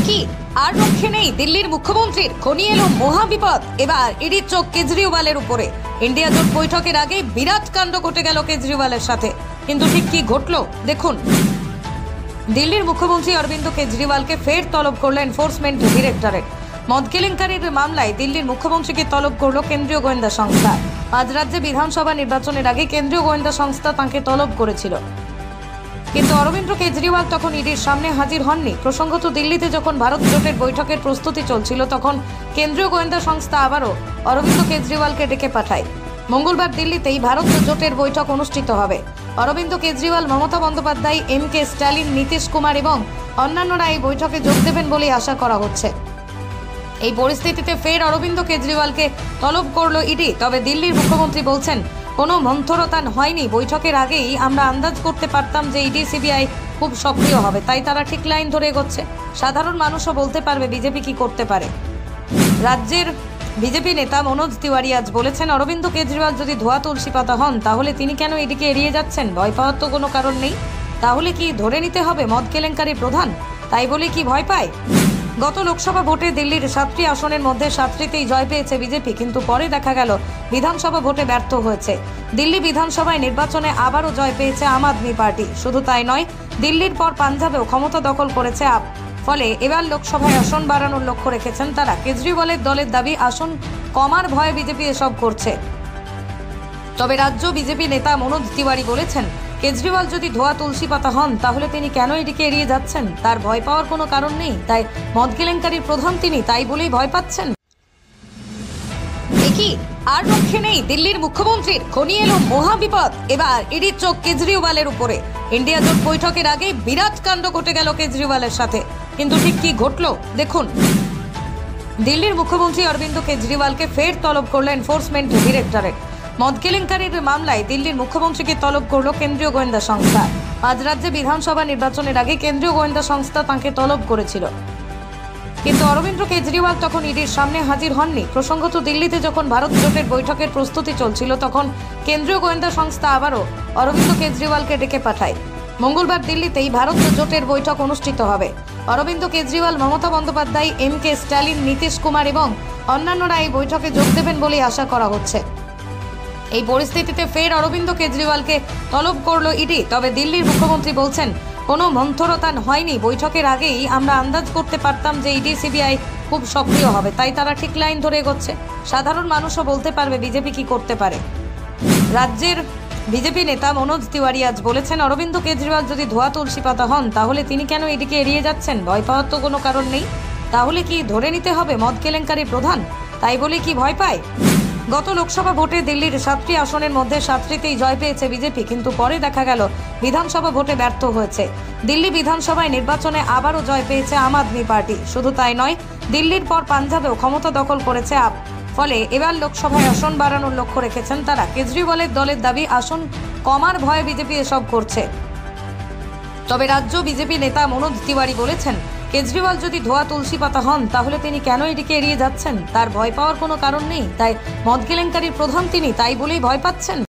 কি আর রক্ষে নেই দিল্লির মুখ্যমন্ত্রীর, ঘনিয়ে এলো মহাবিপদ। এবার ইডির চোখ কেজরিওয়ালের উপরে। ইন্ডিয়া জোট বৈঠকের আগে বিরাট কাণ্ড ঘটে গেল কেজরিওয়ালের সাথে, কিন্তু ঠিক কি ঘটলো দেখুন। দিল্লির মুখ্যমন্ত্রী অরবিন্দ কেজরিওয়ালকে ফের তলব করল এনফোর্সমেন্ট ডিরেক্টরেট। মদ কেলেঙ্কারির মামলায় দিল্লির মুখ্যমন্ত্রীকে তলব করল কেন্দ্রীয় গোয়েন্দা সংস্থা। আজ রাজ্যে বিধানসভা নির্বাচনের আগে কেন্দ্রীয় গোয়েন্দা সংস্থা তাঁকে তলব করেছিল, কিন্তু অরবিন্দ কেজরিওয়াল তখন ইডির সামনে হাজির হননি। প্রসঙ্গত, দিল্লিতে যখন ভারত জোটের বৈঠকের প্রস্তুতি চলছিল, তখন কেন্দ্রীয় গোয়েন্দা সংস্থা আবারও অরবিন্দ কেজরিওয়ালকে ডেকে পাঠায়। মঙ্গলবার দিল্লিতেই ভারত জোটের বৈঠক অনুষ্ঠিত হবে। অরবিন্দ কেজরিওয়াল, মমতা বন্দ্যোপাধ্যায়, এম.কে. স্ট্যালিন, নীতিশ কুমার এবং অন্যান্যরা এই বৈঠকে যোগ দেবেন বলেই আশা করা হচ্ছে। এই পরিস্থিতিতে ফের অরবিন্দ কেজরিওয়ালকে তলব করল ইডি। তবে দিল্লির মুখ্যমন্ত্রী বলছেন, কোনো মন্থরতা হয়নি। বৈঠকের আগেই আমরা আন্দাজ করতে পারতাম যে ইডি সিবিআই খুব সক্রিয় হবে, তাই তারা ঠিক লাইন ধরে এগোচ্ছে। সাধারণ মানুষও বলতে পারবে বিজেপি কি করতে পারে। রাজ্যের বিজেপি নেতা মনোজ তিওয়ারি আজ বলেছেন, অরবিন্দ কেজরিওয়াল যদি ধোয়া তুলসী পাতা হন, তাহলে তিনি কেন ইডিকে এড়িয়ে যাচ্ছেন? ভয় পাওয়ার তো কোনো কারণ নেই। তাহলে কি ধরে নিতে হবে মদ কেলেঙ্কারি প্রধান, তাই বলে কি ভয় পায়? গত লোকসভা ভোটে দিল্লির 7টি আসনের মধ্যে 7টিতেই জয় পেয়েছে বিজেপি, কিন্তু পরে দেখা গেল বিধানসভা ভোটে ব্যর্থ হয়েছে। দিল্লি বিধানসভায় নির্বাচনে আবারও জয় পেয়েছে আম আদমি পার্টি। শুধু তাই নয়, দিল্লির পর পাঞ্জাবেও ক্ষমতা দখল করেছে আপ। ফলে এবার লোকসভায় আসন বাড়ানোর লক্ষ্য রেখেছেন তারা। কেজরিওয়ালের দলের দাবি, আসন কমার ভয়ে বিজেপি এসব করছে। তবে রাজ্য বিজেপি নেতা মনোজ তিওয়ারি বলেছেন, কেজরিওয়াল যদি ধোয়া তুলসী পাতা হন, তাহলে তিনি কেন এদিকে এড়িয়ে যাচ্ছেন? তার ভয় পাওয়ার কোনো কারণ নেই। তাই মদ কেলেঙ্কারির প্রধান তিনি, তাই বলেই ভয় পাচ্ছেন। কি আর রক্ষে নেই দিল্লির মুখ্যমন্ত্রীর, ঘনিয়ে এলো মহাবিপদ। এবার ইডির চোখ কেজরিওয়ালের উপরে। ইন্ডিয়া জোট বৈঠকের আগে বিরাট কাণ্ড ঘটে গেল কেজরিওয়ালের সাথে, কিন্তু ঠিক কি ঘটলো দেখুন। দিল্লির মুখ্যমন্ত্রী অরবিন্দ কেজরিওয়ালকে ফের তলব করল এনফোর্সমেন্ট ডিরেক্টরেট। মদ কেলেঙ্কারির মামলায় দিল্লির মুখ্যমন্ত্রীকে তলব করল কেন্দ্রীয় গোয়েন্দা সংস্থা। আজ রাজ্যে বিধানসভা নির্বাচনের আগে কেন্দ্রীয় গোয়েন্দা সংস্থা তাঁকে তলব করেছিল, কিন্তু অরবিন্দ কেজরিওয়াল তখন ইডির সামনে হাজির হননি। প্রসঙ্গত, দিল্লিতে যখন ভারত জোটের বৈঠকের প্রস্তুতি চলছিল, তখন কেন্দ্রীয় গোয়েন্দা সংস্থা আবারও অরবিন্দ কেজরিওয়ালকে ডেকে পাঠায়। মঙ্গলবার দিল্লিতেই ভারত জোটের বৈঠক অনুষ্ঠিত হবে। অরবিন্দ কেজরিওয়াল, মমতা বন্দ্যোপাধ্যায়, এম.কে. স্ট্যালিন, নীতিশ কুমার এবং অন্যান্যরা এই বৈঠকে যোগ দেবেন বলেই আশা করা হচ্ছে। এই পরিস্থিতিতে ফের অরবিন্দ কেজরিওয়ালকে তলব করল ইডি। তবে দিল্লির মুখ্যমন্ত্রী বলছেন, কোনো মন্থরতা হয়নি। বৈঠকের আগেই আমরা আন্দাজ করতে পারতাম যে ইডি সিবিআই খুব সক্রিয় হবে, তাই তারা ঠিক লাইন ধরে এগোচ্ছে। সাধারণ মানুষও বলতে পারবে বিজেপি কি করতে পারে। রাজ্যের বিজেপি নেতা মনোজ তিওয়ারি আজ বলেছেন, অরবিন্দ কেজরিওয়াল যদি ধোয়া তুলসী পাতা হন, তাহলে তিনি কেন ইডিকে এড়িয়ে যাচ্ছেন? ভয় পাওয়ার তো কোনো কারণ নেই। তাহলে কি ধরে নিতে হবে মদ কেলেঙ্কারি প্রধান, তাই বলে কি ভয় পায়? গত লোকসভা ভোটে দিল্লির 7টি আসনের মধ্যে 7টিতেই জয় পেয়েছে বিজেপি, কিন্তু পরে দেখা গেল বিধানসভা ভোটে ব্যর্থ হয়েছে। দিল্লি বিধানসভায় নির্বাচনে আবারও জয় পেয়েছে আম আদমি পার্টি। শুধু তাই নয়, দিল্লির পর পাঞ্জাবেও ক্ষমতা দখল করেছে আপ। ফলে এবার লোকসভায় আসন বাড়ানোর লক্ষ্য রেখেছেন তারা। কেজরিওয়ালের দলের দাবি, আসন কমার ভয়ে বিজেপি এসব করছে। তবে রাজ্য বিজেপি নেতা মনোজ তিওয়ারি বলেছেন, কেজরিওয়াল যদি ধোয়া তুলসী পাতা হন, তাহলে তিনি কেন এদিকে এড়িয়ে যাচ্ছেন? তার ভয় পাওয়ার কোনো কারণ নেই। তাই মদ কেলেঙ্কারির প্রধান তিনি, তাই বলেই ভয় পাচ্ছেন।